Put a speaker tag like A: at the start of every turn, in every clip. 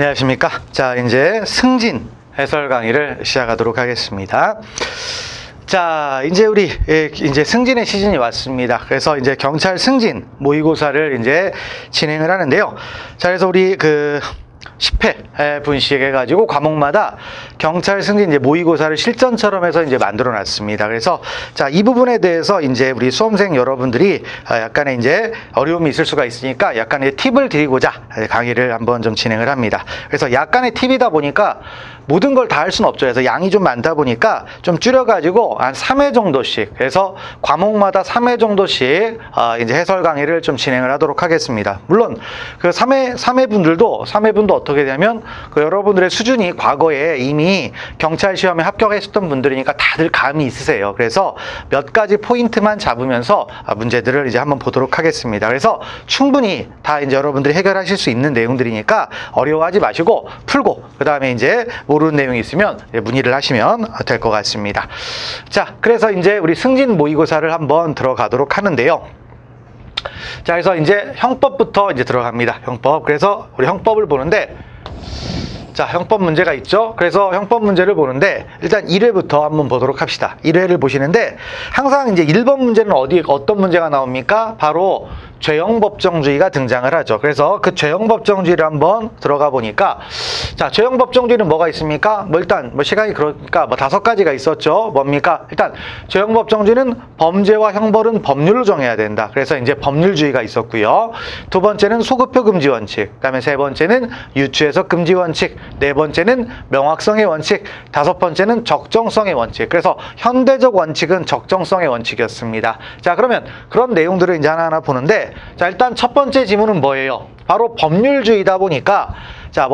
A: 안녕하십니까. 자, 이제 승진 해설 강의를 시작하도록 하겠습니다. 자, 이제 우리 이제 승진의 시즌이 왔습니다. 그래서 이제 경찰 승진 모의고사를 이제 진행을 하는데요. 자, 그래서 우리 10회 분씩 해가지고 과목마다 경찰 승진 이제 모의고사를 실전처럼 해서 이제 만들어 놨습니다. 그래서 자, 이 부분에 대해서 이제 우리 수험생 여러분들이 약간의 이제 어려움이 있을 수가 있으니까 약간의 팁을 드리고자 강의를 한번 좀 진행을 합니다. 그래서 약간의 팁이다 보니까 모든 걸 다 할 수는 없죠. 그래서 양이 좀 많다 보니까 좀 줄여가지고 한 3회 정도씩 해서 과목마다 3회 정도씩 이제 해설 강의를 좀 진행을 하도록 하겠습니다. 물론 그 3회 분도 어떻게 되냐면 여러분들의 수준이 과거에 이미 경찰 시험에 합격했었던 분들이니까 다들 감이 있으세요. 그래서 몇 가지 포인트만 잡으면서 문제들을 이제 한번 보도록 하겠습니다. 그래서 충분히 다 이제 여러분들이 해결하실 수 있는 내용들이니까 어려워하지 마시고 풀고 그 다음에 이제 모르는 내용이 있으면 문의를 하시면 될 것 같습니다. 자, 그래서 이제 우리 승진 모의고사를 한번 들어가도록 하는데요. 자, 그래서 이제 형법부터 이제 들어갑니다. 형법. 그래서 우리 형법을 보는데, 자, 형법 문제가 있죠. 그래서 형법 문제를 보는데 일단 1회부터 한번 보도록 합시다. 1회를 보시는데 항상 이제 1번 문제는 어떤 문제가 나옵니까? 바로 죄형법정주의가 등장을 하죠. 그래서 그 죄형법정주의를 한번 들어가 보니까, 자, 죄형법정주의는 뭐가 있습니까? 일단 시간이 그러니까 5가지가 있었죠. 뭡니까? 일단 죄형법정주의는 범죄와 형벌은 법률로 정해야 된다. 그래서 이제 법률주의가 있었고요. 두 번째는 소급표 금지 원칙, 그다음에 세 번째는 유추해석 금지 원칙, 네 번째는 명확성의 원칙, 다섯 번째는 적정성의 원칙. 그래서 현대적 원칙은 적정성의 원칙이었습니다. 자, 그러면 그런 내용들을 이제 하나하나 보는데, 자, 일단 첫 번째 지문은 뭐예요? 바로 법률주의다 보니까, 자,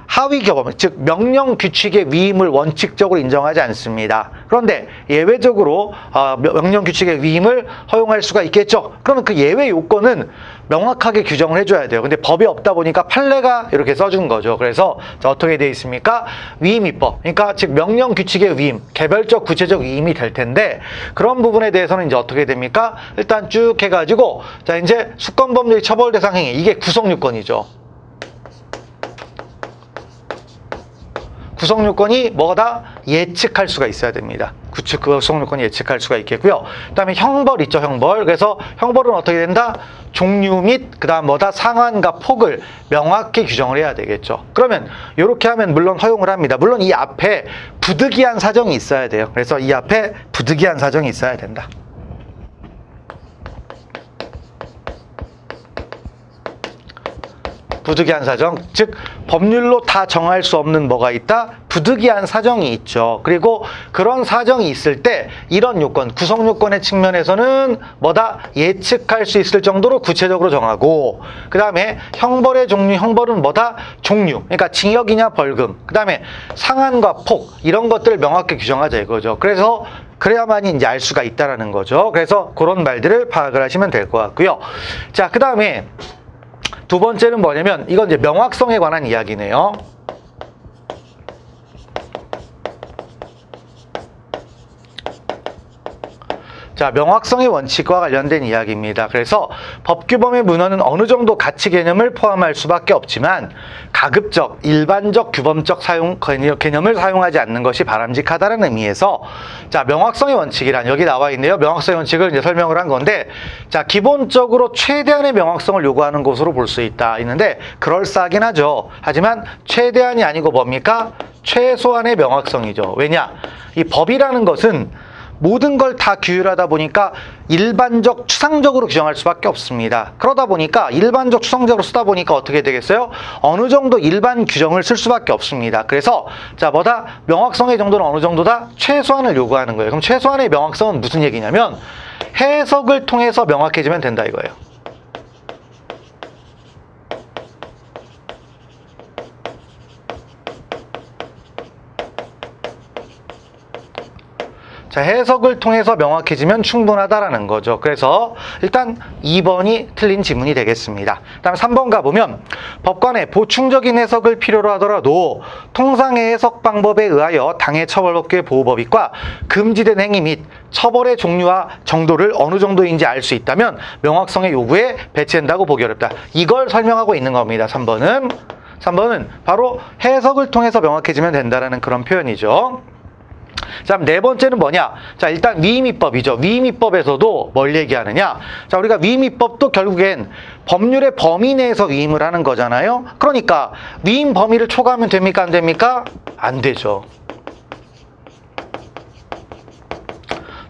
A: 하위 규범, 즉 명령 규칙의 위임을 원칙적으로 인정하지 않습니다. 그런데 예외적으로 명령 규칙의 위임을 허용할 수가 있겠죠. 그러면 그 예외 요건은 명확하게 규정을 해줘야 돼요. 근데 법이 없다 보니까 판례가 이렇게 써준 거죠. 그래서 자, 어떻게 되어 있습니까? 위임입법. 그러니까 즉 명령 규칙의 위임, 개별적 구체적 위임이 될 텐데, 그런 부분에 대해서는 이제 어떻게 됩니까? 일단 쭉 해가지고, 자, 이제 수권범죄 처벌 대상 행위, 이게 구성요건이죠. 구성요건이 뭐다? 예측할 수가 있어야 됩니다. 구성요건이 예측할 수가 있겠고요. 그 다음에 형벌 있죠, 형벌. 그래서 형벌은 어떻게 된다? 종류 및 그 다음 상한과 폭을 명확히 규정을 해야 되겠죠. 그러면 이렇게 하면 물론 허용을 합니다. 물론 이 앞에 부득이한 사정이 있어야 돼요. 그래서 이 앞에 부득이한 사정이 있어야 된다. 부득이한 사정, 즉 법률로 다 정할 수 없는 뭐가 있다? 부득이한 사정이 있죠. 그리고 그런 사정이 있을 때 이런 요건, 구성 요건의 측면에서는 예측할 수 있을 정도로 구체적으로 정하고, 그 다음에 형벌의 종류, 형벌은 종류, 그러니까 징역이냐 벌금, 그 다음에 상한과 폭, 이런 것들을 명확히 규정하자 이거죠. 그래서 그래야만이 이제 알 수가 있다라는 거죠. 그래서 그런 말들을 파악을 하시면 될 것 같고요. 자, 그 다음에 두 번째는 뭐냐면, 이건 이제 명확성에 관한 이야기네요. 자, 명확성의 원칙과 관련된 이야기입니다. 그래서 법규범의 문헌은 어느 정도 가치 개념을 포함할 수밖에 없지만 가급적, 일반적, 규범적 개념을 사용하지 않는 것이 바람직하다는 의미에서, 자, 명확성의 원칙이란 여기 나와 있네요. 명확성의 원칙을 이제 설명을 한 건데, 자, 기본적으로 최대한의 명확성을 요구하는 것으로 볼 수 있다. 있는데 그럴싸하긴 하죠. 하지만 최대한이 아니고 뭡니까? 최소한의 명확성이죠. 왜냐? 이 법이라는 것은 모든 걸 다 규율하다 보니까 일반적, 추상적으로 규정할 수밖에 없습니다. 그러다 보니까 일반적, 추상적으로 쓰다 보니까 어떻게 되겠어요? 어느 정도 일반 규정을 쓸 수밖에 없습니다. 그래서 자, 명확성의 정도는 어느 정도다? 최소한을 요구하는 거예요. 그럼 최소한의 명확성은 무슨 얘기냐면 해석을 통해서 명확해지면 된다 이거예요. 자, 해석을 통해서 명확해지면 충분하다라는 거죠. 그래서 일단 2번이 틀린 지문이 되겠습니다. 다음 3번 가보면, 법관의 보충적인 해석을 필요로 하더라도 통상의 해석 방법에 의하여 당해 처벌법규의 보호법익과 금지된 행위 및 처벌의 종류와 정도를 어느 정도인지 알 수 있다면 명확성의 요구에 배치된다고 보기 어렵다. 이걸 설명하고 있는 겁니다. 3번은. 3번은 바로 해석을 통해서 명확해지면 된다라는 그런 표현이죠. 자, 네 번째는 뭐냐? 자, 일단 위임위법이죠. 위임위법에서도 뭘 얘기하느냐? 자, 우리가 위임위법도 결국엔 법률의 범위 내에서 위임을 하는 거잖아요. 그러니까 위임 범위를 초과하면 됩니까? 안 됩니까? 안 되죠.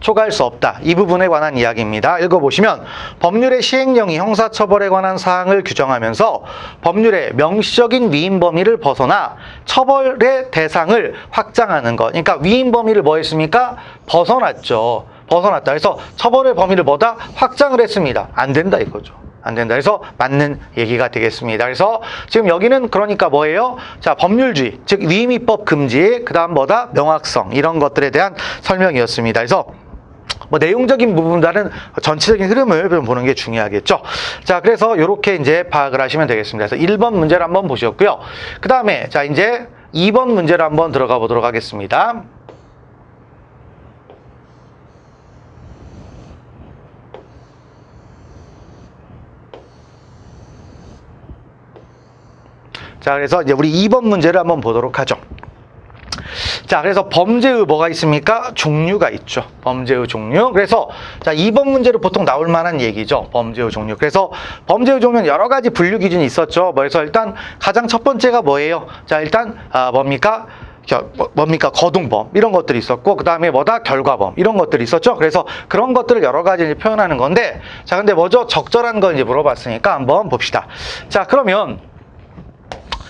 A: 초과할 수 없다. 이 부분에 관한 이야기입니다. 읽어보시면 법률의 시행령이 형사처벌에 관한 사항을 규정하면서 법률의 명시적인 위임 범위를 벗어나 처벌의 대상을 확장하는 것. 그러니까 위임 범위를 뭐 했습니까? 벗어났죠. 벗어났다. 그래서 처벌의 범위를 뭐다? 확장을 했습니다. 안 된다 이거죠. 안 된다. 그래서 맞는 얘기가 되겠습니다. 그래서 지금 여기는 그러니까 뭐예요? 자, 법률주의, 즉 위임위법 금지, 그 다음 뭐다? 명확성, 이런 것들에 대한 설명이었습니다. 그래서 뭐 내용적인 부분보다는 전체적인 흐름을 보는 게 중요하겠죠. 자, 그래서 이렇게 이제 파악을 하시면 되겠습니다. 그래서 1번 문제를 한번 보셨고요. 그 다음에 자, 이제 2번 문제를 한번 들어가 보도록 하겠습니다. 자, 그래서 이제 우리 2번 문제를 한번 보도록 하죠. 자, 그래서 범죄의 뭐가 있습니까? 종류가 있죠. 범죄의 종류. 그래서 자, 2번 문제로 보통 나올 만한 얘기죠. 범죄의 종류. 그래서 범죄의 종류는 여러 가지 분류 기준이 있었죠. 그래서 일단 가장 첫 번째가 뭐예요? 자, 일단 뭡니까? 거동범 이런 것들이 있었고, 그 다음에 뭐다? 결과범 이런 것들이 있었죠. 그래서 그런 것들을 여러 가지 이제 표현하는 건데, 자, 근데 뭐죠? 적절한 걸 이제 물어봤으니까 한번 봅시다. 자, 그러면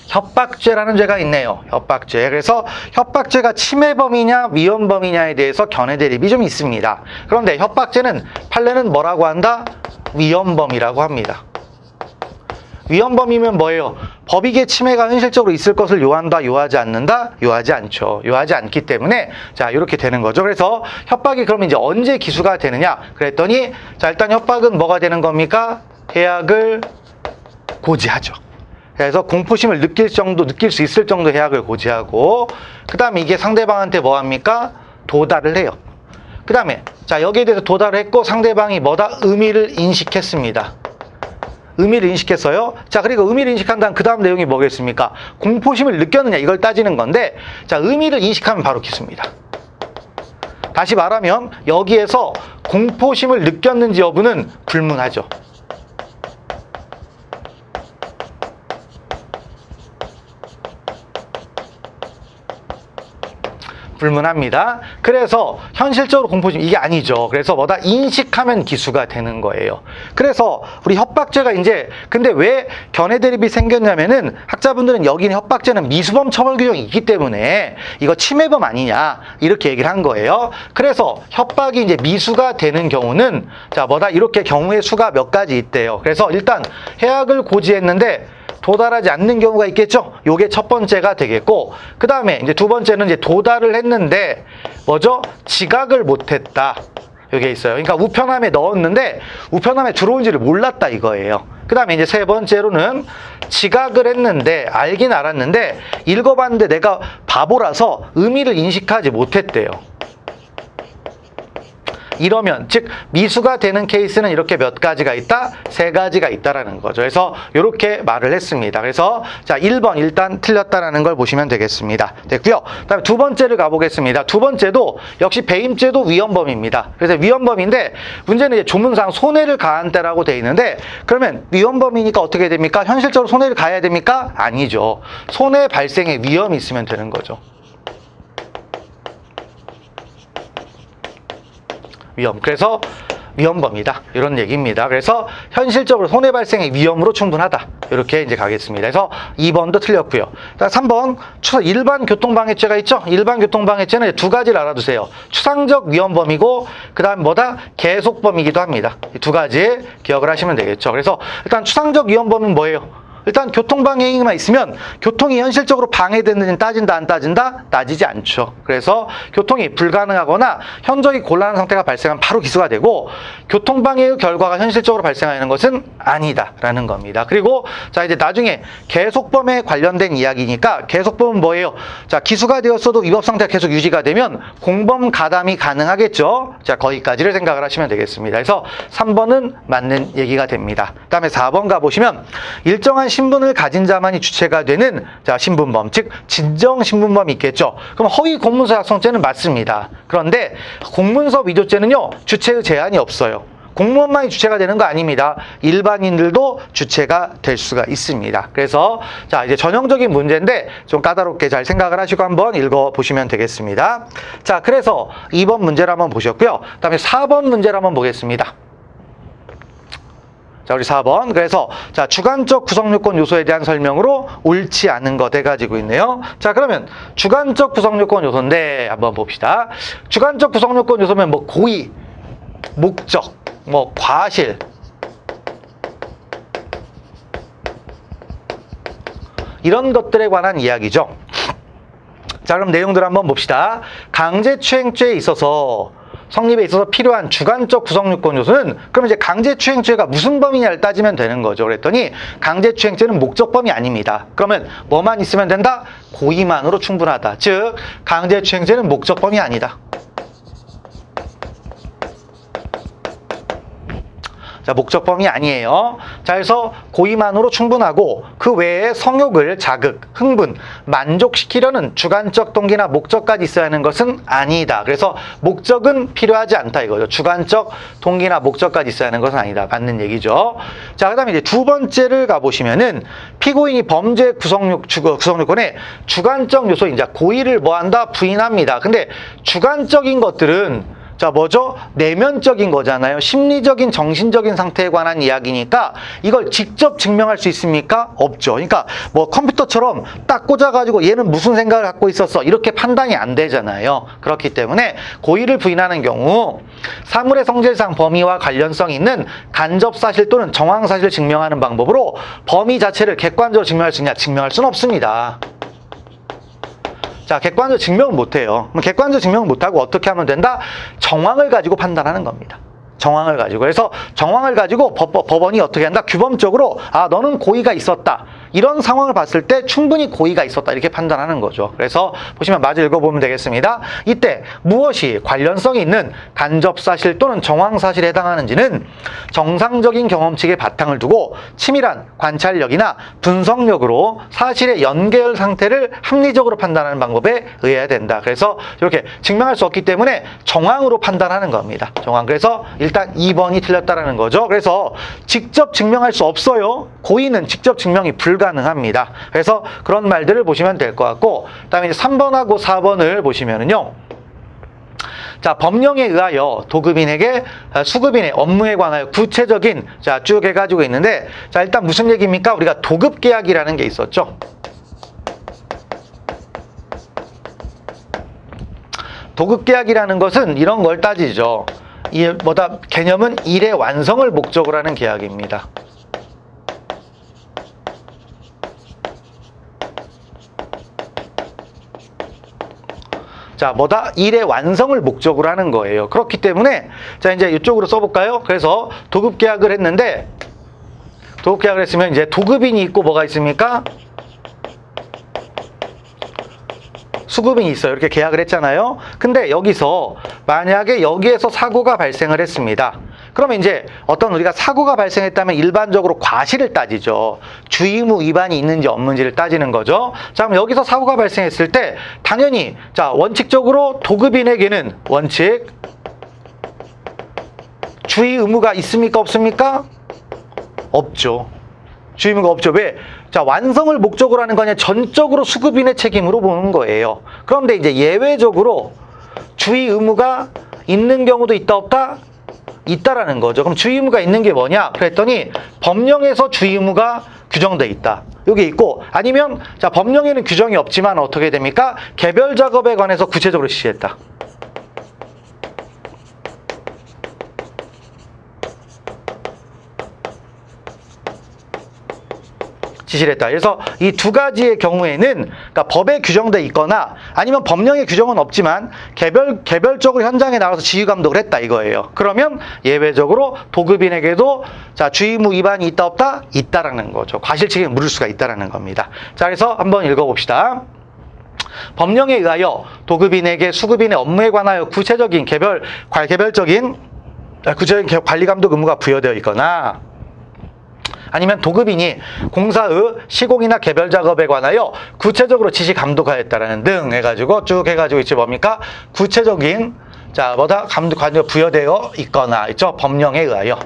A: 협박죄라는 죄가 있네요. 협박죄. 그래서 협박죄가 침해범이냐 위헌범이냐에 대해서 견해 대립이 좀 있습니다. 그런데 협박죄는 판례는 뭐라고 한다? 위헌범이라고 합니다. 위헌범이면 뭐예요? 법익의 침해가 현실적으로 있을 것을 요한다, 요하지 않는다? 요하지 않죠. 요하지 않기 때문에 자, 이렇게 되는 거죠. 그래서 협박이 그러면 이제 언제 기수가 되느냐? 그랬더니 자, 일단 협박은 뭐가 되는 겁니까? 해악을 고지하죠. 그래서 공포심을 느낄 수 있을 정도 해악을 고지하고, 그 다음에 이게 상대방한테 뭐 합니까? 도달을 해요. 그 다음에 자, 여기에 대해서 도달을 했고 상대방이 뭐다? 의미를 인식했습니다. 의미를 인식했어요. 자, 그리고 의미를 인식한 다음 그 다음 내용이 뭐겠습니까? 공포심을 느꼈느냐, 이걸 따지는 건데, 자, 의미를 인식하면 바로 기수입니다. 다시 말하면 여기에서 공포심을 느꼈는지 여부는 불문하죠. 불문합니다. 그래서 현실적으로 공포심 이게 아니죠. 그래서 뭐다? 인식하면 기수가 되는 거예요. 그래서 우리 협박죄가 이제 근데 왜 견해 대립이 생겼냐면은 학자분들은 여기는 협박죄는 미수범 처벌 규정이 있기 때문에 이거 침해범 아니냐 이렇게 얘기를 한 거예요. 그래서 협박이 이제 미수가 되는 경우는 자, 뭐다? 이렇게 경우의 수가 몇 가지 있대요. 그래서 일단 해악을 고지했는데 도달하지 않는 경우가 있겠죠. 요게 첫 번째가 되겠고, 그 다음에 이제 두 번째는 이제 도달을 했는데 뭐죠? 지각을 못했다. 요게 있어요. 그러니까 우편함에 넣었는데 우편함에 들어온지를 몰랐다 이거예요. 그 다음에 이제 세 번째로는 지각을 했는데 알긴 알았는데 읽어봤는데 내가 바보라서 의미를 인식하지 못했대요. 이러면 즉 미수가 되는 케이스는 이렇게 몇 가지가 있다? 세 가지가 있다라는 거죠. 그래서 이렇게 말을 했습니다. 그래서 자, 1번 일단 틀렸다라는 걸 보시면 되겠습니다. 됐고요. 그다음에 두 번째를 가보겠습니다. 두 번째도 역시 배임죄도 위헌범입니다. 그래서 위헌범인데 문제는 이제 조문상 손해를 가한 때라고 돼 있는데, 그러면 위헌범이니까 어떻게 됩니까? 현실적으로 손해를 가야 됩니까? 아니죠. 손해 발생의 위험이 있으면 되는 거죠. 위험. 그래서 위헌범이다. 이런 얘기입니다. 그래서 현실적으로 손해 발생의 위험으로 충분하다. 이렇게 이제 가겠습니다. 그래서 2번도 틀렸고요. 3번 일반 교통방해죄가 있죠. 일반 교통방해죄는 두 가지를 알아두세요. 추상적 위헌범이고 그 다음 뭐다? 계속범이기도 합니다. 이 두 가지 기억을 하시면 되겠죠. 그래서 일단 추상적 위헌범은 뭐예요? 일단 교통방해만 있으면 교통이 현실적으로 방해됐는지 따진다 안 따진다? 따지지 않죠. 그래서 교통이 불가능하거나 현저히 곤란한 상태가 발생하면 바로 기소가 되고, 교통방해의 결과가 현실적으로 발생하는 것은 아니다라는 겁니다. 그리고 자, 이제 나중에 계속범에 관련된 이야기니까 계속범은 뭐예요? 자, 기소가 되었어도 위법 상태가 계속 유지가 되면 공범 가담이 가능하겠죠. 자, 거기까지를 생각을 하시면 되겠습니다. 그래서 3번은 맞는 얘기가 됩니다. 그 다음에 4번 가보시면 일정한 신분을 가진 자만이 주체가 되는 신분범, 즉 진정 신분범이 있겠죠. 그럼 허위 공문서 작성죄는 맞습니다. 그런데 공문서 위조죄는요, 주체의 제한이 없어요. 공무원만이 주체가 되는 거 아닙니다. 일반인들도 주체가 될 수가 있습니다. 그래서 이제 전형적인 문제인데 좀 까다롭게 잘 생각을 하시고 한번 읽어보시면 되겠습니다. 자, 그래서 2번 문제를 한번 보셨고요. 그다음에 4번 문제를 한번 보겠습니다. 자, 우리 4번. 그래서 주관적 구성요건 요소에 대한 설명으로 옳지 않은 것 해가지고 있네요. 자, 그러면 주관적 구성요건 요소인데 한번 봅시다. 주관적 구성요건 요소면 뭐 고의, 목적, 뭐 과실, 이런 것들에 관한 이야기죠. 자, 그럼 내용들 한번 봅시다. 강제추행죄에 있어서 성립에 있어서 필요한 주관적 구성요건 요소는, 그럼 이제 강제추행죄가 무슨 범위냐를 따지면 되는 거죠. 그랬더니 강제추행죄는 목적범위 아닙니다. 그러면 뭐만 있으면 된다? 고의만으로 충분하다. 즉 강제추행죄는 목적범위 아니다. 자, 목적범위 아니에요. 자, 그래서 고의만으로 충분하고 그 외에 성욕을 자극, 흥분, 만족시키려는 주관적 동기나 목적까지 있어야 하는 것은 아니다. 그래서 목적은 필요하지 않다 이거죠. 주관적 동기나 목적까지 있어야 하는 것은 아니다. 맞는 얘기죠. 자, 그다음에 이제 두 번째를 가보시면은 피고인이 범죄 구성요건에 주관적 요소인 고의를 뭐한다? 부인합니다. 근데 주관적인 것들은 뭐죠? 내면적인 거잖아요. 심리적인, 정신적인 상태에 관한 이야기니까 이걸 직접 증명할 수 있습니까? 없죠. 그러니까 뭐 컴퓨터처럼 딱 꽂아가지고 얘는 무슨 생각을 갖고 있었어, 이렇게 판단이 안 되잖아요. 그렇기 때문에 고의를 부인하는 경우 사물의 성질상 범위와 관련성이 있는 간접사실 또는 정황사실을 증명하는 방법으로 범위 자체를 객관적으로 증명할 수 있냐? 증명할 수는 없습니다. 자, 객관적으로 증명은 못해요. 객관적으로 증명은 못하고 어떻게 하면 된다? 정황을 가지고 판단하는 겁니다. 정황을 가지고. 그래서 정황을 가지고 법원이 어떻게 한다? 규범적으로 너는 고의가 있었다, 이런 상황을 봤을 때 충분히 고의가 있었다, 이렇게 판단하는 거죠. 그래서 보시면 마저 읽어보면 되겠습니다. 이때 무엇이 관련성이 있는 간접사실 또는 정황사실에 해당하는지는 정상적인 경험칙의 바탕을 두고 치밀한 관찰력이나 분석력으로 사실의 연계열 상태를 합리적으로 판단하는 방법에 의해야 된다. 그래서 이렇게 증명할 수 없기 때문에 정황으로 판단하는 겁니다. 정황. 그래서 일단 2번이 틀렸다라는 거죠. 그래서 직접 증명할 수 없어요. 고의는 직접 증명이 불가능합니다. 그래서 그런 말들을 보시면 될 것 같고, 그 다음에 이제 3번하고 4번을 보시면은요. 자, 법령에 의하여 도급인에게 수급인의 업무에 관하여 구체적인 쭉 해가지고 있는데, 자, 일단 무슨 얘기입니까? 우리가 도급계약이라는 게 있었죠. 도급계약이라는 것은 이런 걸 따지죠. 개념은 일의 완성을 목적으로 하는 계약입니다. 자, 일의 완성을 목적으로 하는 거예요. 그렇기 때문에, 자, 이제 이쪽으로 써볼까요? 그래서 도급계약을 했는데, 도급계약을 했으면 이제 도급인이 있고 뭐가 있습니까? 수급인이 있어요. 이렇게 계약을 했잖아요. 근데 여기서 만약에 여기에서 사고가 발생을 했습니다. 그러면 이제 우리가 사고가 발생했다면 일반적으로 과실을 따지죠. 주의무 위반이 있는지 없는지를 따지는 거죠. 자, 그럼 여기서 사고가 발생했을 때 당연히 원칙적으로 도급인에게는 원칙 주의 의무가 있습니까? 없습니까? 없죠. 주의 의무가 없죠. 왜? 자, 완성을 목적으로 하는 거냐? 전적으로 수급인의 책임으로 보는 거예요. 그런데 이제 예외적으로 주의 의무가 있는 경우도 있다, 없다? 있다라는 거죠. 그럼 주의 의무가 있는 게 뭐냐? 그랬더니 법령에서 주의 의무가 규정돼 있다. 여기 있고, 아니면 법령에는 규정이 없지만 어떻게 됩니까? 개별 작업에 관해서 구체적으로 지시했다. 지시를 했다. 그래서 이 두 가지의 경우에는 법에 규정돼 있거나 아니면 법령에 규정은 없지만 개별적으로 현장에 나가서 지휘 감독을 했다 이거예요. 그러면 예외적으로 도급인에게도 주의무 위반이 있다, 없다? 있다라는 거죠. 과실 책임을 물을 수가 있다라는 겁니다. 자, 그래서 한번 읽어봅시다. 법령에 의하여 도급인에게 수급인의 업무에 관하여 구체적인 개별적인 관리 감독 의무가 부여되어 있거나, 아니면 도급인이 공사의 시공이나 개별 작업에 관하여 구체적으로 지시 감독하였다라는 등 해가지고 쭉 해가지고 이제 뭡니까? 구체적인 자 뭐다 감독관이 부여되어 있거나 있죠? 법령에 의하여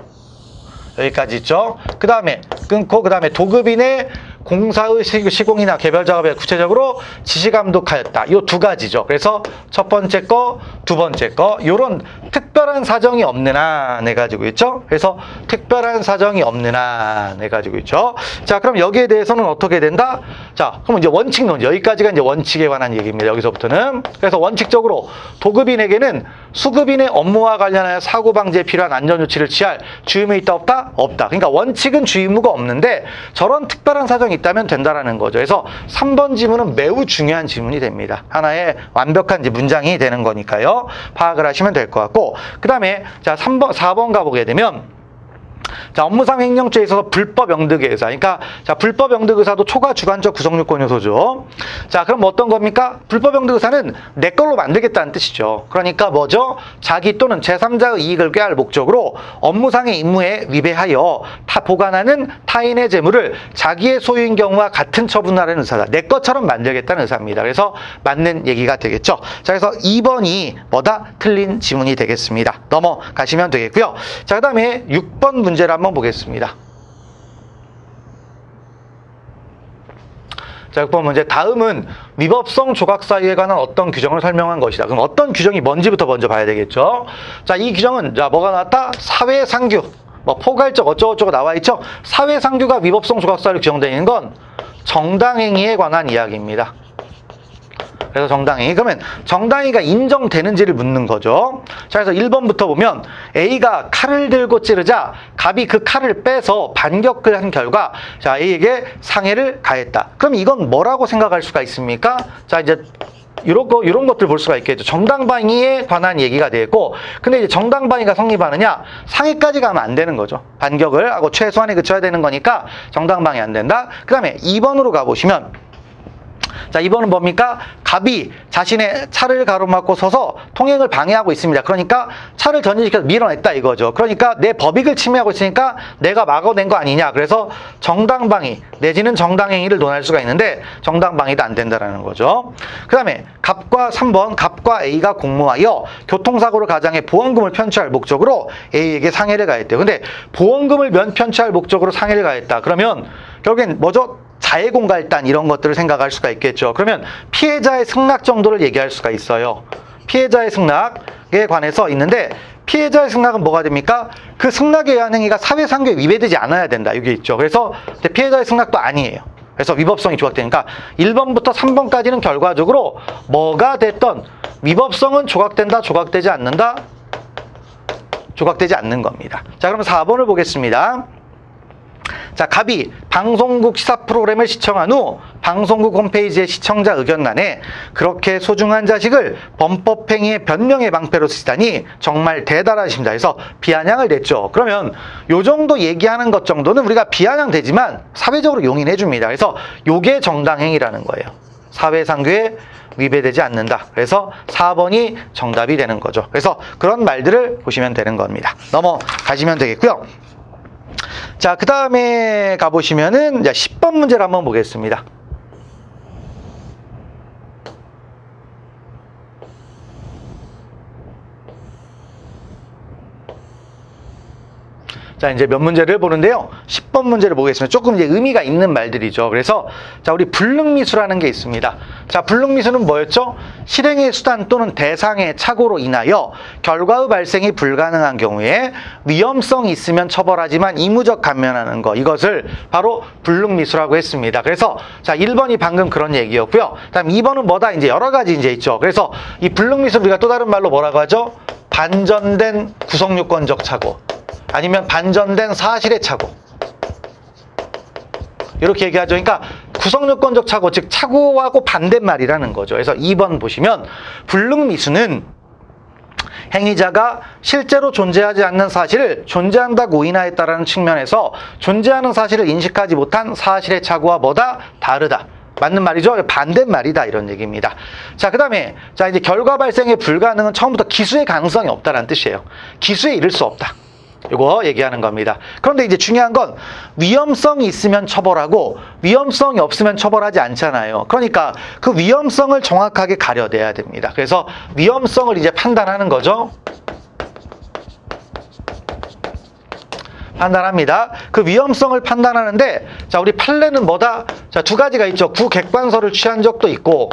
A: 여기까지 있죠. 그 다음에 끊고 그 다음에 도급인의 공사의 시공이나 개별 작업에 구체적으로 지시 감독하였다. 요 두 가지죠. 그래서 첫 번째 거, 두 번째 거 요런 특별한 사정이 없는 한 해가지고 있죠. 그래서 특별한 사정이 없는 한 해가지고 있죠. 자, 그럼 여기에 대해서는 어떻게 된다? 자, 그럼 이제 원칙론 여기까지가 이제 원칙에 관한 얘기입니다. 여기서부터는. 그래서 원칙적으로 도급인에게는 수급인의 업무와 관련하여 사고 방지에 필요한 안전 조치를 취할 주의무 있다 없다? 없다. 그러니까 원칙은 주의무가 없는데 저런 특별한 사정이 있다면 된다라는 거죠. 그래서 3번 지문은 매우 중요한 지문이 됩니다. 하나의 완벽한 이제 문장이 되는 거니까요. 파악을 하시면 될 것 같고 그 다음에 자 4번 가보게 되면 자, 업무상 횡령죄에 있어서 불법 영득의 의사. 그러니까, 자, 불법 영득 의사도 초과 주관적 구성 요건 요소죠. 자, 그럼 어떤 겁니까? 불법 영득 의사는 내 걸로 만들겠다는 뜻이죠. 그러니까 뭐죠? 자기 또는 제3자의 이익을 꾀할 목적으로 업무상의 임무에 위배하여 보관하는 타인의 재물을 자기의 소유인 경우와 같은 처분하려는 의사다. 내 것처럼 만들겠다는 의사입니다. 그래서 맞는 얘기가 되겠죠. 자, 그래서 2번이 뭐다? 틀린 지문이 되겠습니다. 넘어가시면 되겠고요. 자, 그 다음에 6번 문제를 한번 보겠습니다. 자, 6번 문제. 다음은 위법성 조각 사유에 관한 어떤 규정을 설명한 것이다. 그럼 어떤 규정이 뭔지부터 먼저 봐야 되겠죠. 자, 이 규정은 자 뭐가 나왔다? 사회상규. 뭐 포괄적 어쩌고저쩌고 나와 있죠. 사회상규가 위법성 조각 사유로 규정되어 있는 건 정당행위에 관한 이야기입니다. 그래서 정당행위. 그러면 정당행위가 인정되는지를 묻는 거죠. 자, 그래서 1번부터 보면 A가 칼을 들고 찌르자 갑이 그 칼을 빼서 반격을 한 결과 자, A에게 상해를 가했다. 그럼 이건 뭐라고 생각할 수가 있습니까? 자, 이제 이런 것들 볼 수가 있겠죠. 정당방위에 관한 얘기가 되고, 근데 이제 정당방위가 성립하느냐? 상해까지 가면 안 되는 거죠. 반격을 하고 최소한에 그쳐야 되는 거니까 정당방위 안 된다. 그 다음에 2번으로 가보시면 자, 2번은 뭡니까? 갑이 자신의 차를 가로막고 서서 통행을 방해하고 있습니다. 그러니까 차를 전진시켜서 밀어냈다 이거죠. 그러니까 내 법익을 침해하고 있으니까 내가 막아낸 거 아니냐. 그래서 정당방위 내지는 정당행위를 논할 수가 있는데 정당방위도 안 된다라는 거죠. 그 다음에 갑과 3번 갑과 A가 공모하여 교통사고를 가장해 보험금을 편취할 목적으로 A에게 상해를 가했대요. 근데 보험금을 편취할 목적으로 상해를 가했다. 그러면 결국엔 뭐죠? 자해공갈단 이런 것들을 생각할 수가 있겠죠. 그러면 피해자의 승낙 정도를 얘기할 수가 있어요. 피해자의 승낙에 관해서 있는데 피해자의 승낙은 뭐가 됩니까? 그 승낙에 의한 행위가 사회상규에 위배되지 않아야 된다. 이게 있죠. 그래서 피해자의 승낙도 아니에요. 그래서 위법성이 조각되니까 1번부터 3번까지는 결과적으로 뭐가 됐던 위법성은 조각된다, 조각되지 않는다? 조각되지 않는 겁니다. 자, 그럼 4번을 보겠습니다. 자, 갑이 방송국 시사 프로그램을 시청한 후 방송국 홈페이지의 시청자 의견란에 그렇게 소중한 자식을 범법행위의 변명의 방패로 쓰시다니 정말 대단하십니다. 그래서 비아냥을 냈죠. 그러면 요 정도 얘기하는 것 정도는 우리가 비아냥되지만 사회적으로 용인해 줍니다. 그래서 요게 정당행위라는 거예요. 사회상규에 위배되지 않는다. 그래서 4번이 정답이 되는 거죠. 그래서 그런 말들을 보시면 되는 겁니다. 넘어가시면 되겠고요. 자, 그 다음에 가보시면은 10번 문제를 한번 보겠습니다. 자, 이제 몇 문제를 보는데요. 10번 문제를 보겠습니다. 조금 이제 의미가 있는 말들이죠. 그래서 자, 우리 불능미수라는 게 있습니다. 자, 불능미수는 뭐였죠? 실행의 수단 또는 대상의 착오로 인하여 결과의 발생이 불가능한 경우에 위험성이 있으면 처벌하지만 의무적 감면하는 거. 이것을 바로 불능미수라고 했습니다. 그래서 자, 1번이 방금 그런 얘기였고요. 다음 2번은 뭐다? 이제 여러 가지 이제 있죠. 그래서 이 불능미수 우리가 또 다른 말로 뭐라고 하죠? 반전된 구성요건적 착오. 아니면 반전된 사실의 착오. 이렇게 얘기하죠. 그러니까 구성요건적 착오, 즉 착오하고 반대말이라는 거죠. 그래서 2번 보시면 불능미수는 행위자가 실제로 존재하지 않는 사실을 존재한다고 인하했다라는 측면에서 존재하는 사실을 인식하지 못한 사실의 착오와 뭐다? 다르다. 맞는 말이죠. 반대말이다 이런 얘기입니다. 자, 그 다음에 자, 이제 결과 발생의 불가능은 처음부터 기수의 가능성이 없다라는 뜻이에요. 기수에 이를 수 없다. 이거 얘기하는 겁니다. 그런데 이제 중요한 건 위험성이 있으면 처벌하고 위험성이 없으면 처벌하지 않잖아요. 그러니까 그 위험성을 정확하게 가려내야 됩니다. 그래서 위험성을 이제 판단하는 거죠. 판단합니다. 그 위험성을 판단하는데, 자, 우리 판례는 뭐다? 자, 두 가지가 있죠. 구객관서를 취한 적도 있고,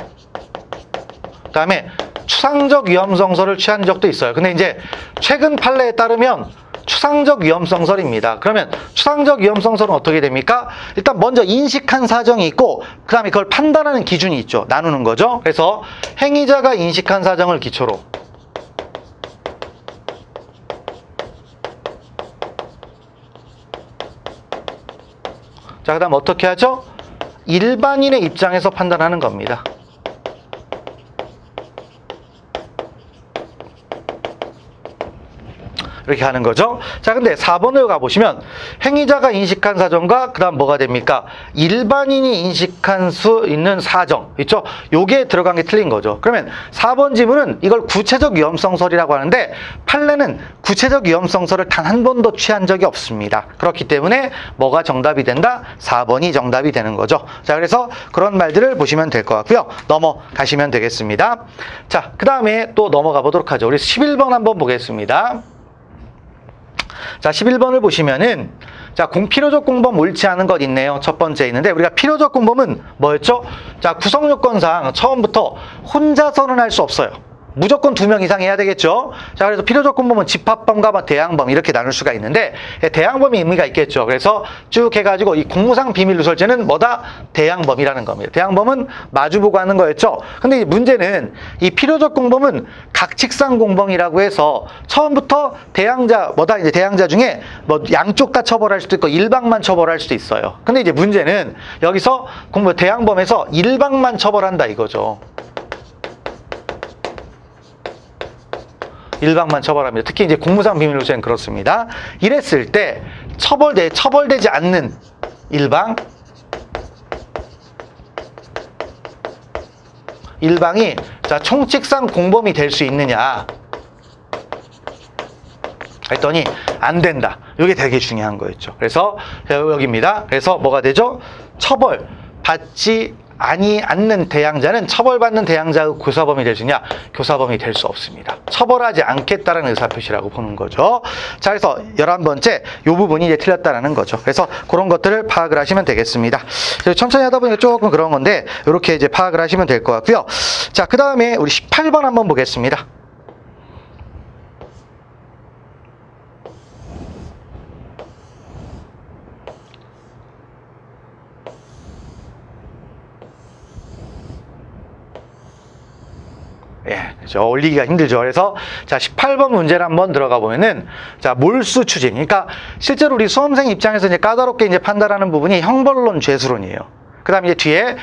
A: 그 다음에 추상적 위험성설을 취한 적도 있어요. 근데 이제 최근 판례에 따르면 추상적 위험성설입니다. 그러면 추상적 위험성설은 어떻게 됩니까? 일단 먼저 인식한 사정이 있고, 그 다음에 그걸 판단하는 기준이 있죠. 나누는 거죠. 그래서 행위자가 인식한 사정을 기초로, 자, 그 다음 어떻게 하죠? 일반인의 입장에서 판단하는 겁니다. 이렇게 하는 거죠. 자, 근데 4번을 가보시면 행위자가 인식한 사정과 그 다음 뭐가 됩니까? 일반인이 인식한 수 있는 사정 있죠? 요게 들어간 게 틀린 거죠. 그러면 4번 지문은 이걸 구체적 위험성설이라고 하는데, 판례는 구체적 위험성설을 단 한 번도 취한 적이 없습니다. 그렇기 때문에 뭐가 정답이 된다? 4번이 정답이 되는 거죠. 자, 그래서 그런 말들을 보시면 될 것 같고요. 넘어가시면 되겠습니다. 자, 그 다음에 또 넘어가 보도록 하죠. 우리 11번 한번 보겠습니다. 자, 11번을 보시면은, 자, 필요적 공범 옳지 않은 것 있네요. 첫 번째 있는데, 우리가 필요적 공범은 뭐였죠? 자, 구성요건상 처음부터 혼자서는 할 수 없어요. 무조건 2명 이상 해야 되겠죠. 자, 그래서 필요적 공범은 집합범과 대항범 이렇게 나눌 수가 있는데, 대항범이 의미가 있겠죠. 그래서 쭉 해가지고 이 공무상 비밀누설죄는 뭐다? 대항범이라는 겁니다. 대항범은 마주보고 하는 거였죠. 근데 이 문제는 이 필요적 공범은 각칙상 공범이라고 해서 처음부터 대항자 뭐다? 이제 대항자 중에 뭐 양쪽 다 처벌할 수도 있고 일방만 처벌할 수도 있어요. 근데 이제 문제는 여기서 대항범에서 일방만 처벌한다 이거죠. 일방만 처벌합니다. 특히 이제 공무상 비밀누설죄는 그렇습니다. 이랬을 때 처벌되지 않는 일방이 자, 총칙상 공범이 될 수 있느냐 했더니 안 된다. 이게 되게 중요한 거였죠. 그래서 여기입니다. 그래서 뭐가 되죠? 처벌받지 않는 대항자는 처벌받는 대항자의 교사범이 될 수 있냐? 교사범이 될 수 없습니다. 처벌하지 않겠다는 의사표시라고 보는 거죠. 자, 그래서 11번째 이 부분이 이제 틀렸다라는 거죠. 그래서 그런 것들을 파악을 하시면 되겠습니다. 천천히 하다 보니까 조금 그런 건데 이렇게 이제 파악을 하시면 될 것 같고요. 자, 그 다음에 우리 18번 한번 보겠습니다. 예, 그렇죠. 올리기가 힘들죠. 그래서 자, 18번 문제를 한번 들어가 보면은 자, 몰수 추진. 그러니까 실제로 우리 수험생 입장에서 이제 까다롭게 이제 판단하는 부분이 형벌론, 죄수론이에요. 그 다음에 이제 뒤에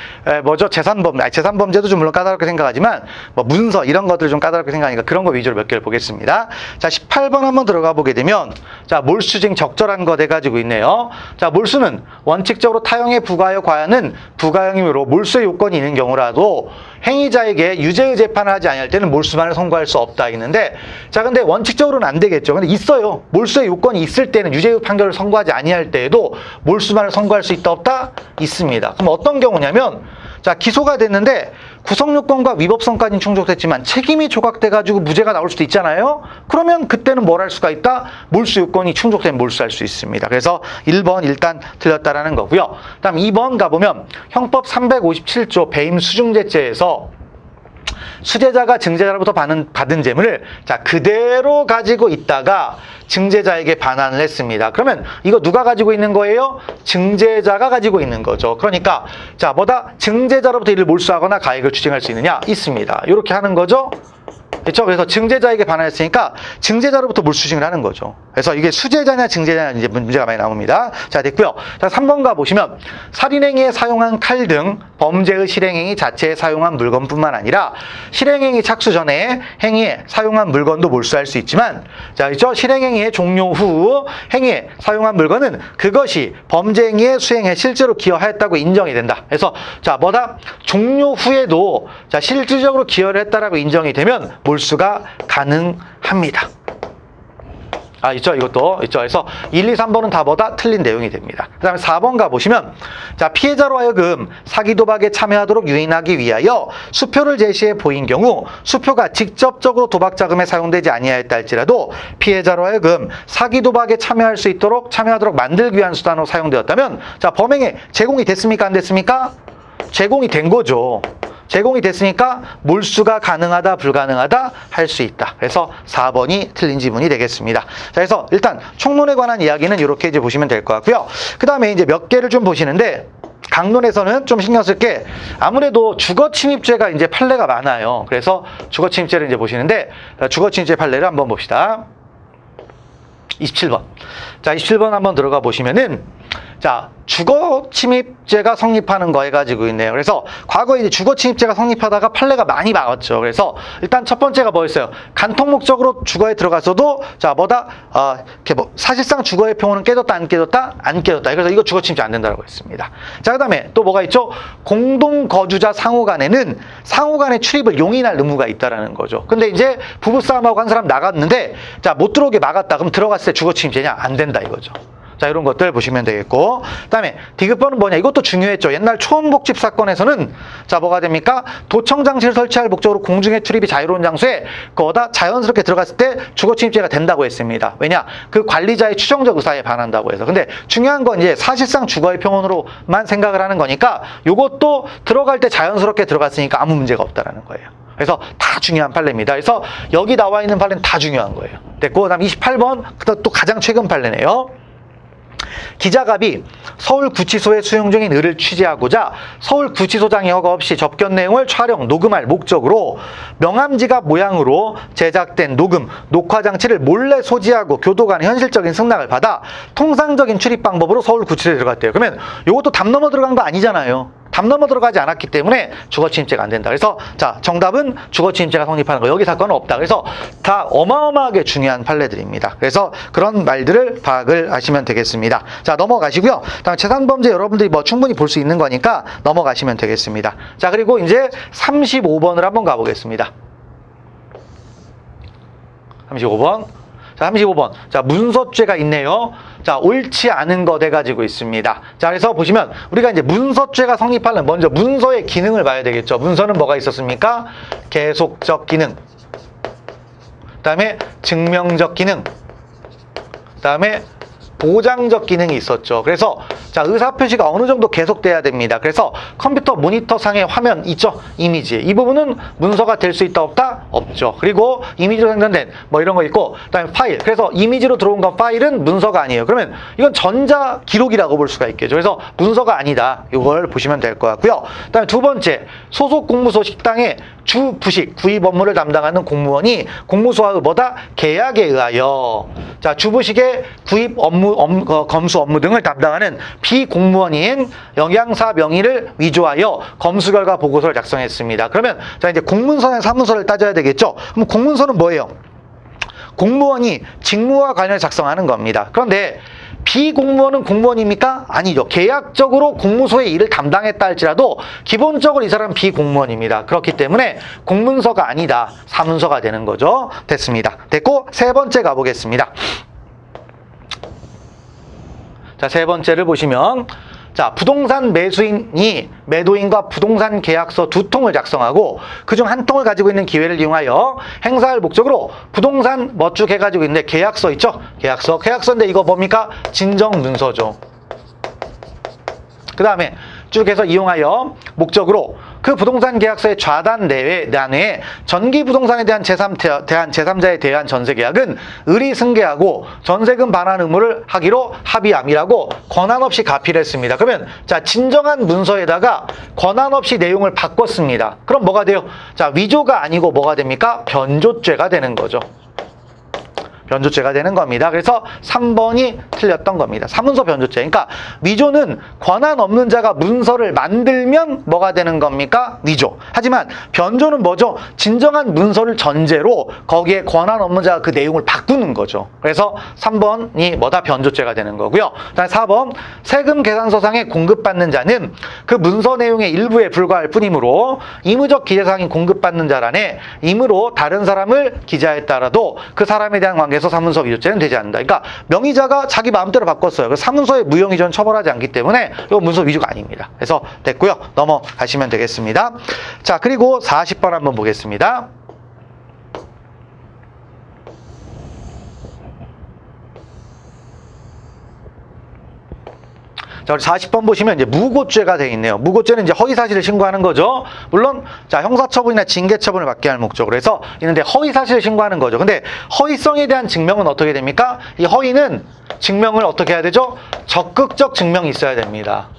A: 뭐죠? 재산범죄도 좀 물론 까다롭게 생각하지만 뭐 문서 이런 것들 좀 까다롭게 생각하니까 그런 거 위주로 몇 개를 보겠습니다. 자, 18번 한번 들어가 보게 되면 자, 몰수징 적절한 것 해가지고 있네요. 자, 몰수는 원칙적으로 타형에 부과하여 과하는 부가형이므로 몰수의 요건이 있는 경우라도 행위자에게 유죄의 재판을 하지 아니할 때는 몰수만을 선고할 수 없다 있는데, 자, 근데 원칙적으로는 안 되겠죠. 근데 있어요. 몰수의 요건이 있을 때는 유죄의 판결을 선고하지 아니할 때에도 몰수만을 선고할 수 있다 없다? 있습니다. 그럼 어떤 경우냐면, 자, 기소가 됐는데 구성요건과 위법성까지는 충족됐지만 책임이 조각돼가지고 무죄가 나올 수도 있잖아요. 그러면 그때는 뭘 할 수가 있다? 몰수 요건이 충족되면 몰수할 수 있습니다. 그래서 1번 일단 틀렸다라는 거고요. 그다음 2번 가보면 형법 357조 배임 수중죄죄에서 수재자가 증제자로부터 받은 재물을 자, 그대로 가지고 있다가 증제자에게 반환을 했습니다. 그러면 이거 누가 가지고 있는 거예요? 증제자가 가지고 있는 거죠. 그러니까 자, 뭐다? 증제자로부터 이를 몰수하거나 가액을 추징할 수 있느냐? 있습니다. 이렇게 하는 거죠. 그렇죠? 그래서 증제자에게 반환했으니까 증제자로부터 몰수징을 하는 거죠. 그래서 이게 수재자냐 증제자냐 이제 문제가 많이 나옵니다. 자, 됐고요. 자, 3번 가보시면 살인행위에 사용한 칼 등 범죄의 실행행위 자체에 사용한 물건뿐만 아니라 실행행위 착수 전에 행위에 사용한 물건도 몰수할 수 있지만, 자, 그렇죠? 실행행위의 종료 후 행위에 사용한 물건은 그것이 범죄행위의 수행에 실제로 기여하였다고 인정이 된다. 그래서 자, 뭐다? 종료 후에도 자, 실질적으로 기여를 했다라고 인정이 되면 몰수가 가능합니다. 있죠. 이것도 있죠. 그래서 1, 2, 3번은 다 뭐다? 틀린 내용이 됩니다. 그 다음에 4번 가보시면, 자, 피해자로 하여금 사기 도박에 참여하도록 유인하기 위하여 수표를 제시해 보인 경우 수표가 직접적으로 도박 자금에 사용되지 아니하였다 할지라도 피해자로 하여금 사기 도박에 참여하도록 만들기 위한 수단으로 사용되었다면, 자, 범행에 제공이 됐습니까? 안 됐습니까? 제공이 된 거죠. 제공이 됐으니까 몰수가 가능하다 불가능하다 할 수 있다. 그래서 4번이 틀린 지문이 되겠습니다. 자, 그래서 일단 총론에 관한 이야기는 이렇게 이제 보시면 될 것 같고요. 그 다음에 이제 몇 개를 좀 보시는데, 강론에서는 좀 신경 쓸 게 아무래도 주거침입죄가 이제 판례가 많아요. 그래서 주거침입죄를 이제 보시는데, 주거침입죄 판례를 한번 봅시다. 27번. 자, 27번 한번 들어가 보시면은, 자, 주거침입죄가 성립하는 거 해가지고 있네요. 그래서 과거에 이제 주거침입죄가 성립하다가 판례가 많이 막았죠. 그래서 일단 첫 번째가 뭐였어요? 간통 목적으로 주거에 들어가서도, 자, 뭐다? 이렇게 뭐, 사실상 주거의 평온은 깨졌다, 안 깨졌다? 안 깨졌다. 그래서 이거 주거침입죄 안 된다고 했습니다. 자, 그 다음에 또 뭐가 있죠? 공동거주자 상호간에는 상호간의 출입을 용인할 의무가 있다라는 거죠. 근데 이제 부부싸움하고 한 사람 나갔는데, 자, 못 들어오게 막았다. 그럼 들어갔을 때 주거침입죄냐? 안 된다 이거죠. 자, 이런 것들 보시면 되겠고, 그 다음에 디귿번은 뭐냐? 이것도 중요했죠. 옛날 초원복집 사건에서는, 자, 뭐가 됩니까? 도청장치를 설치할 목적으로 공중의 출입이 자유로운 장소에 거다 자연스럽게 들어갔을 때 주거침입죄가 된다고 했습니다. 왜냐? 그 관리자의 추정적 의사에 반한다고 해서. 근데 중요한 건 이제 사실상 주거의 평온으로만 생각을 하는 거니까 요것도 들어갈 때 자연스럽게 들어갔으니까 아무 문제가 없다라는 거예요. 그래서 다 중요한 판례입니다. 그래서 여기 나와 있는 판례는 다 중요한 거예요. 됐고, 그 다음 28번, 또 가장 최근 판례네요. 기자갑이 서울구치소에 수용 중인 을을 취재하고자 서울구치소장의 허가 없이 접견 내용을 촬영, 녹음할 목적으로 명함지갑 모양으로 제작된 녹음, 녹화 장치를 몰래 소지하고 교도관의 현실적인 승낙을 받아 통상적인 출입 방법으로 서울구치소에 들어갔대요. 그러면 이것도 담 넘어 들어간 거 아니잖아요. 담 넘어 들어가지 않았기 때문에 주거침입죄가 안 된다. 그래서 자, 정답은 주거침입죄가 성립하는 거. 여기 사건은 없다. 그래서 다 어마어마하게 중요한 판례들입니다. 그래서 그런 말들을 파악을 하시면 되겠습니다. 자, 넘어가시고요. 다음 재산범죄 여러분들이 뭐 충분히 볼 수 있는 거니까 넘어가시면 되겠습니다. 자, 그리고 이제 35번을 한번 가보겠습니다. 35번. 자, 35번. 자, 문서죄가 있네요. 자, 옳지 않은 것 해가지고 있습니다. 자, 그래서 보시면 우리가 이제 문서죄가 성립하려면 먼저 문서의 기능을 봐야 되겠죠. 문서는 뭐가 있었습니까? 계속적 기능. 그 다음에 증명적 기능. 그 다음에 보장적 기능이 있었죠. 그래서 자, 의사표시가 어느 정도 계속돼야 됩니다. 그래서 컴퓨터 모니터 상의 화면 있죠? 이미지. 이 부분은 문서가 될 수 있다 없다? 없죠. 그리고 이미지로 생성된 뭐 이런 거 있고, 그다음에 파일. 그래서 이미지로 들어온 건 파일은 문서가 아니에요. 그러면 이건 전자 기록이라고 볼 수가 있겠죠. 그래서 문서가 아니다. 이걸 보시면 될 것 같고요. 그다음에 두 번째, 소속 공무소 식당에 주 부식 구입 업무를 담당하는 공무원이 공무소와의 뭐다? 계약에 의하여 자, 주부식의 구입 업무, 검수 업무 등을 담당하는 비공무원인 영양사 명의를 위조하여 검수 결과 보고서를 작성했습니다. 그러면 자, 이제 공문서나 사문서를 따져야 되겠죠. 그럼 공문서는 뭐예요? 공무원이 직무와 관련해서 작성하는 겁니다. 그런데 비공무원은 공무원입니까? 아니죠. 계약적으로 공무소의 일을 담당했다 할지라도 기본적으로 이 사람은 비공무원입니다. 그렇기 때문에 공문서가 아니다. 사문서가 되는 거죠. 됐습니다. 됐고, 세 번째 가보겠습니다. 자, 세 번째를 보시면, 자, 부동산 매수인이 매도인과 부동산 계약서 두 통을 작성하고 그중 한 통을 가지고 있는 기회를 이용하여 행사할 목적으로 부동산 뭐 쭉 해가지고 있는데 계약서 있죠? 계약서인데 이거 뭡니까? 진정문서죠. 그 다음에 쭉 해서 이용하여 목적으로 그 부동산 계약서의 좌단 난외에 전기 부동산에 대한 제3자에 대한 전세계약은 을이 승계하고 전세금 반환 의무를 하기로 합의함이라고 권한 없이 가피를 했습니다. 그러면 자, 진정한 문서에다가 권한 없이 내용을 바꿨습니다. 그럼 뭐가 돼요? 자, 위조가 아니고 뭐가 됩니까? 변조죄가 되는 거죠. 변조죄가 되는 겁니다. 그래서 3번이 틀렸던 겁니다. 사문서 변조죄. 그러니까 위조는 권한 없는 자가 문서를 만들면 뭐가 되는 겁니까? 위조. 하지만 변조는 뭐죠? 진정한 문서를 전제로 거기에 권한 없는 자가 그 내용을 바꾸는 거죠. 그래서 3번이 뭐다? 변조죄가 되는 거고요. 그다음에 4번 세금 계산서상에 공급받는 자는 그 문서 내용의 일부에 불과할 뿐이므로 의무적 기재사항이 공급받는 자란에 임의로 다른 사람을 기재했다라도 그 사람에 대한 관계 명의에서 사문서 위조죄는 되지 않는다. 그러니까 명의자가 자기 마음대로 바꿨어요. 그래서 사문서의 무용이전 처벌하지 않기 때문에 이거 문서 위조가 아닙니다. 그래서 됐고요. 넘어가시면 되겠습니다. 자, 그리고 40번 한번 보겠습니다. 자, 우리 40번 보시면 이제 무고죄가 되어 있네요. 무고죄는 이제 허위 사실을 신고하는 거죠. 물론, 자, 형사처분이나 징계처분을 받게 할 목적으로 해서 있는데 허위 사실을 신고하는 거죠. 근데 허위성에 대한 증명은 어떻게 됩니까? 이 허위는 증명을 어떻게 해야 되죠? 적극적 증명이 있어야 됩니다.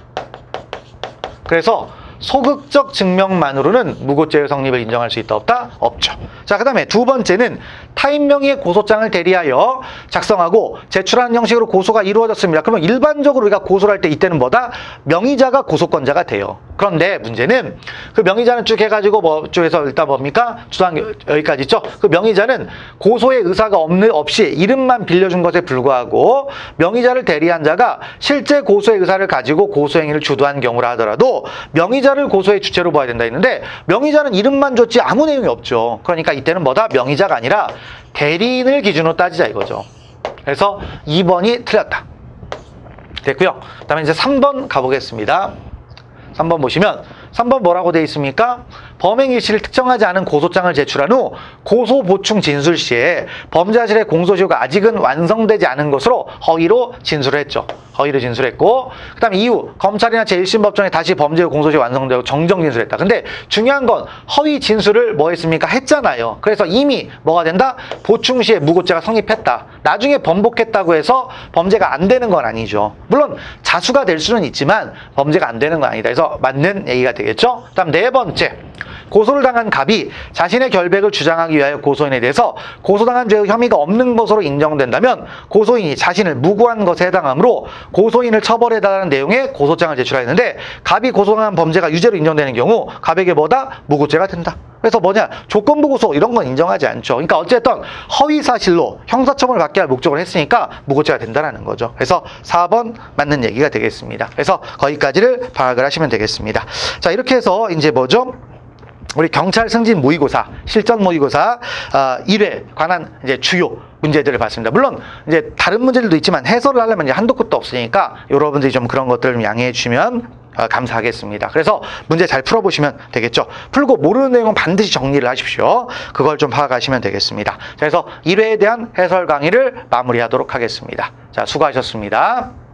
A: 그래서 소극적 증명만으로는 무고죄의 성립을 인정할 수 있다 없다? 없죠. 자, 그 다음에 두 번째는 타인 명의의 고소장을 대리하여 작성하고 제출하는 형식으로 고소가 이루어졌습니다. 그러면 일반적으로 우리가 고소를 할 때 이때는 뭐다? 명의자가 고소권자가 돼요. 그런데 문제는 그 명의자는 쭉 해가지고 뭐 쪽에서 일단 뭡니까? 주장 여기까지 있죠. 그 명의자는 고소의 의사가 없이 이름만 빌려준 것에 불구하고 명의자를 대리한 자가 실제 고소의 의사를 가지고 고소행위를 주도한 경우라 하더라도 명의자를 고소의 주체로 봐야 된다 했는데 명의자는 이름만 줬지 아무 내용이 없죠. 그러니까 이때는 뭐다? 명의자가 아니라 대리인을 기준으로 따지자 이거죠. 그래서 2번이 틀렸다. 됐고요. 그 다음에 이제 3번 가보겠습니다. 3번 보시면 3번 뭐라고 되어 있습니까? 범행 일시를 특정하지 않은 고소장을 제출한 후 고소 보충 진술 시에 범죄 사실의 공소시효가 아직은 완성되지 않은 것으로 허위로 진술을 했죠. 허위로 진술했고 그 다음에 이후 검찰이나 제1심 법정에 다시 범죄 공소시효가 완성되고 정정 진술했다. 근데 중요한 건 허위 진술을 뭐 했습니까? 했잖아요. 그래서 이미 뭐가 된다? 보충 시에 무고죄가 성립했다. 나중에 번복했다고 해서 범죄가 안 되는 건 아니죠. 물론 자수가 될 수는 있지만 범죄가 안 되는 건 아니다. 그래서 맞는 얘기가 되겠죠. 그 다음 네 번째, 고소를 당한 갑이 자신의 결백을 주장하기 위하여 고소인에 대해서 고소당한 죄의 혐의가 없는 것으로 인정된다면 고소인이 자신을 무고한 것에 해당하므로 고소인을 처벌해달라는 내용의 고소장을 제출하였는데 갑이 고소당한 범죄가 유죄로 인정되는 경우 갑에게 뭐다? 무고죄가 된다. 그래서 뭐냐? 조건부 고소 이런 건 인정하지 않죠. 그러니까 어쨌든 허위 사실로 형사처벌을 받게 할 목적을 했으니까 무고죄가 된다는 거죠. 그래서 4번 맞는 얘기가 되겠습니다. 그래서 거기까지를 파악을 하시면 되겠습니다. 자, 이렇게 해서 이제 뭐죠? 우리 경찰 승진 모의고사, 실전 모의고사 1회 관한 이제 주요 문제들을 봤습니다. 물론 이제 다른 문제들도 있지만 해설을 하려면 이제 한도 끝도 없으니까 여러분들이 좀 그런 것들을 좀 양해해 주시면 감사하겠습니다. 그래서 문제 잘 풀어보시면 되겠죠. 풀고 모르는 내용은 반드시 정리를 하십시오. 그걸 좀 파악하시면 되겠습니다. 자, 그래서 1회에 대한 해설 강의를 마무리하도록 하겠습니다. 자, 수고하셨습니다.